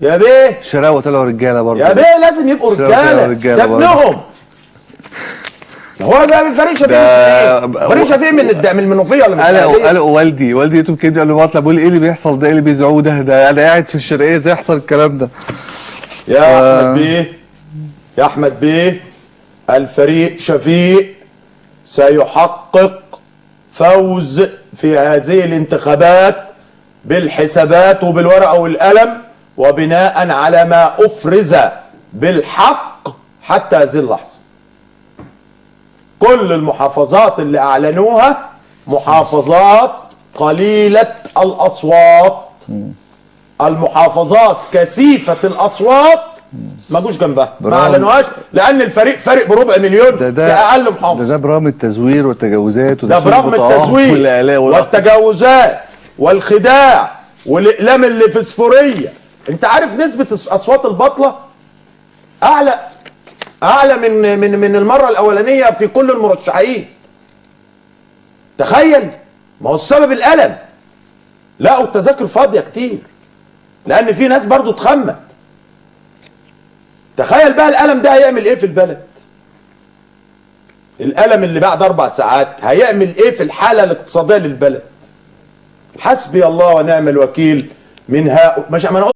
يا بيه الشراوه طلعوا رجاله برضه يا بيه، لازم يبقوا رجاله، ده ابنهم. هو ده فريق شفيق. فريق شفيق من المنوفيه ولا من الشرقيه؟ قلقوا والدي يوتيوب كده قبل ما اطلع بيقول ايه اللي بيحصل ده، ايه اللي بيزعوه ده انا قاعد في الشرقيه ازاي يحصل الكلام ده؟ يا احمد بيه، يا احمد بيه، الفريق شفيق سيحقق فوز في هذه الانتخابات بالحسابات وبالورقه والقلم، وبناء على ما افرز بالحق حتى هذه اللحظه. كل المحافظات اللي اعلنوها محافظات قليله الاصوات، المحافظات كثيفه الاصوات ما جوش جنبها، ما اعلنوهاش، لان الفريق فارق بربع مليون لاقل محافظه. ده برغم التزوير والتجاوزات، ده برغم التزوير والتجاوزات والخداع والاقلام اللي فسفوريه. انت عارف نسبه اصوات البطله اعلى من المره الاولانيه في كل المرشحين. تخيل، ما هو السبب القلم. لقوا التذاكر فاضيه كتير لان في ناس برضو اتخمت. تخيل بقى القلم ده هيعمل ايه في البلد؟ القلم اللي بعد 4 ساعات هيعمل ايه في الحاله الاقتصاديه للبلد؟ حسبي الله ونعم الوكيل من هؤلاء.